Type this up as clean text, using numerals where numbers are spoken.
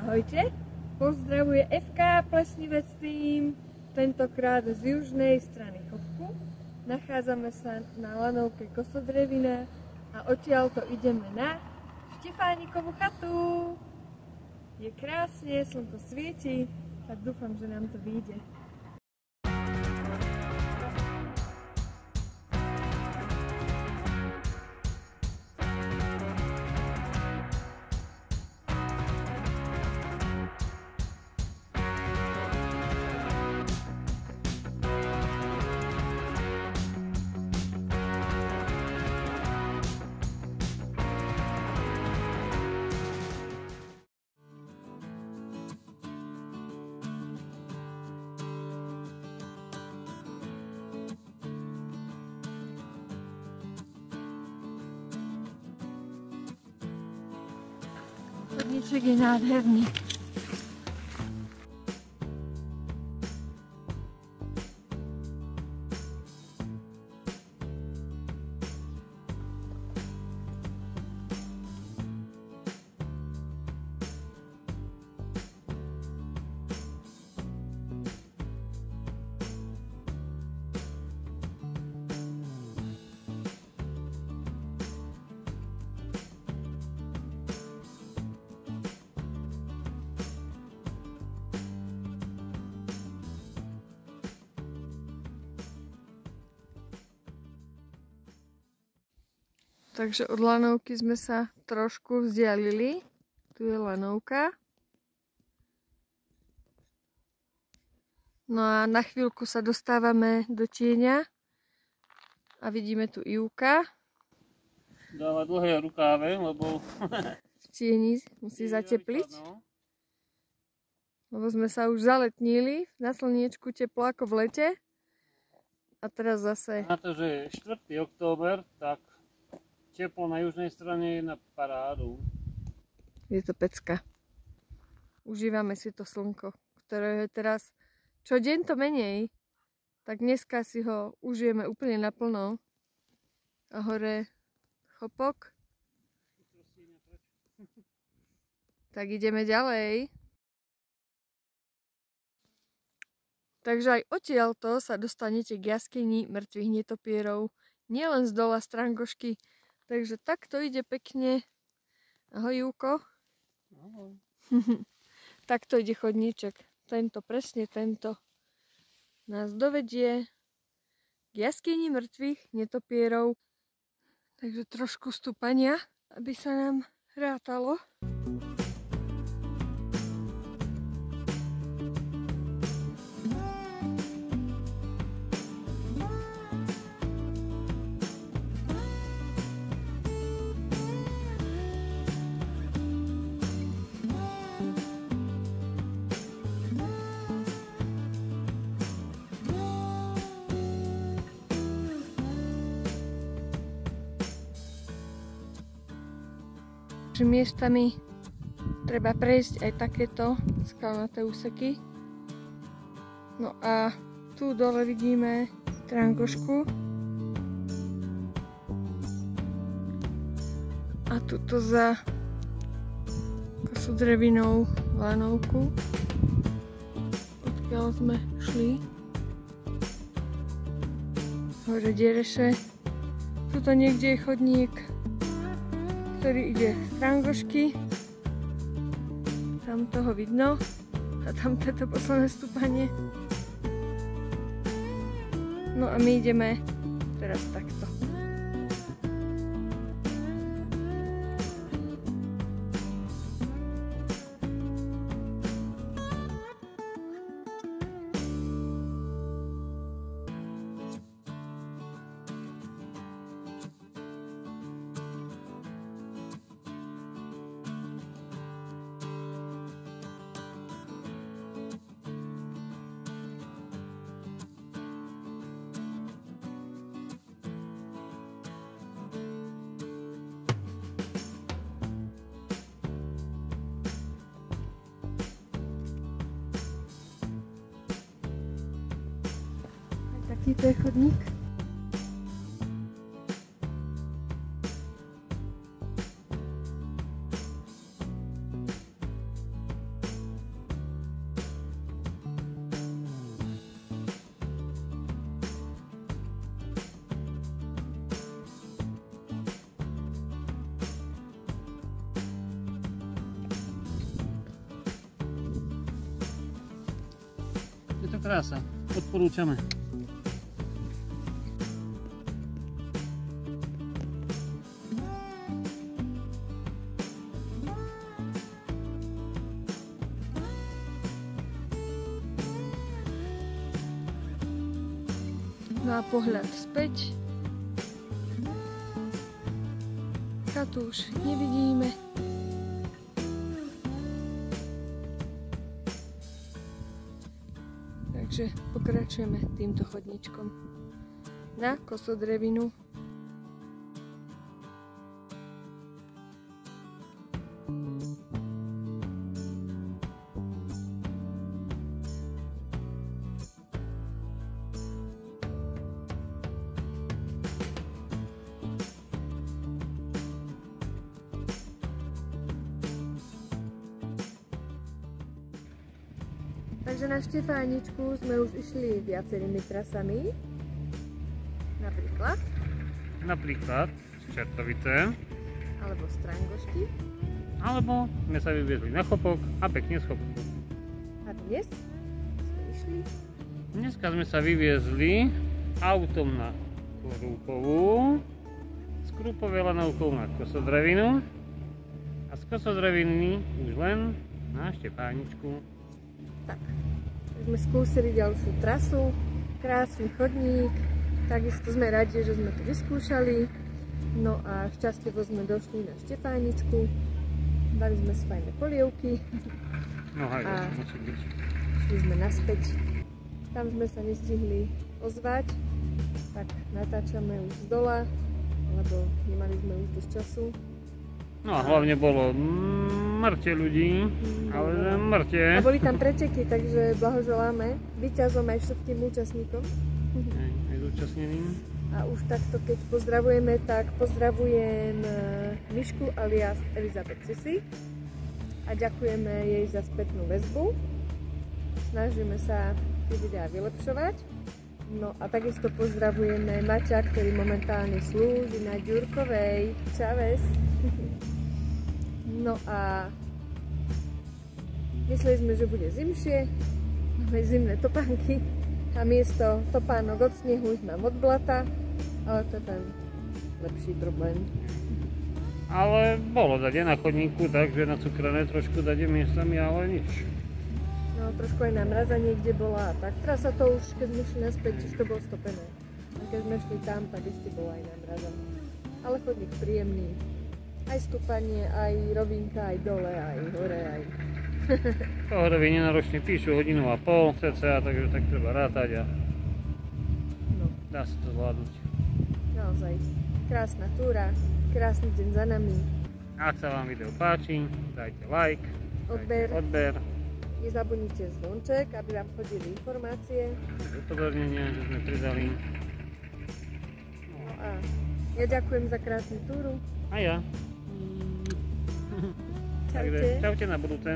Ahojte, pozdravuje FK Plesnivec tým, tentokrát z južnej strany Chopku. Nachádzame sa na lanovke Kosodrevina a odtiaľto ideme na Štefánikovú chatu. Je krásne, slnko svieti, tak dúfam, že nám to vyjde. Chodníček je nádherný. Takže od lanovky sme sa trošku vzdialili. Tu je lanovka. No a na chvíľku sa dostávame do tieňa. A vidíme tu Ivka. Dáva dlhé rukáve, lebo v tieni musí zatepliť. Lebo sme sa už zaletnili. Na slniečku teplo ako v lete. A teraz zase... Na to, že je 4. október, tak teplo na južnej strane je na parádu. Je to pecka. Užívame si to slnko, ktoré je teraz čo deň to menej. Tak dneska si ho užijeme úplne naplno. A hore Chopok. Tak ideme ďalej. Takže aj odtiaľto sa dostanete k jaskyni mŕtvych netopierov. Nielen z dola Strangošky. Takže takto ide pekne. Ahoj, Júko. Ahoj. Takto ide chodníček. Presne tento nás dovedie k jaskyni mŕtvych netopierov. Takže trošku stúpania, aby sa nám rátalo. Miestami treba prejsť aj takéto skalnaté úseky. No a tu dole vidíme Strangošku. A tuto za Kosodrevinou lanovku, odkiaľ sme šli. Hore Dereše. Tuto niekde je chodník, ktorý ide z Strangošky. Tam toho vidno. A tam toto posledné stúpanie. No a my ideme teraz takto. Takýto je chodník. trasa. Odporúčame. No a pohľad späť. Chatu už nevidíme. Takže pokračujeme týmto chodníčkom na Kosodrevinu. Takže na Štefáničku sme už išli viacerými trasami. Napríklad Čertovité. alebo Strangošky. Alebo sme sa vyviezli na Chopok a pekne z Chopku. A dnes sme išli. Dneska sme sa vyviezli autom na Krúpovú, z Krúpovej lanovkou na Kosodrevinu a z Kosodreviny už len na Štefáničku. Tak, sme skúsili ďalšiu trasu, krásny chodník, takisto sme radi, že sme to vyskúšali. No a šťastlivo sme došli na Štefáničku, dali sme si fajné polievky No hej, a musí byť. šli sme naspäť. Tam sme sa nestihli ozvať, tak natáčame už z dola, lebo nemali sme už dosť času. No a hlavne bolo mŕte ľudí, ale mŕte. A boli tam preteky, takže blahoželáme víťazom aj všetkým účastníkom. Aj zúčastneným. A už takto, keď pozdravujeme, tak pozdravujem Mišku alias Elizabeth Sisi a ďakujeme jej za spätnú väzbu. Snažíme sa tie videá vylepšovať. No a takisto pozdravujeme Maťa, ktorý momentálne slúži na Ďurkovej. Čaves. No a mysleli sme, že bude zimšie, máme zimné topánky a miesto topánok od snehu ich mám od blata, ale to je ten lepší problém. Ale bolo dať na chodníku, takže na cukrané trošku dať miestami, ale nič. No trošku aj namrazanie, kde bola a tak. Trasa to už, keď sme šli naspäť, už to bolo stopené. A keď sme šli tam, tak ešte bolo aj namrazané. Ale chodník príjemný. Aj stúpanie, aj rovinka, aj dole, aj hore, aj... Pohorovi nenáročne píšu 1,5 hodinu cca, takže tak treba rátať a No, dá sa to zvládnuť. naozaj krásna túra, krásny deň za nami. Ak sa vám video páči, dajte like, Odber. dajte odber, Nezabudnite zvonček, aby vám chodili informácie. upozornenia, že sme pridali. No a ja ďakujem za krásnu túru. A ja. Takže Čaute. čaute na budúce.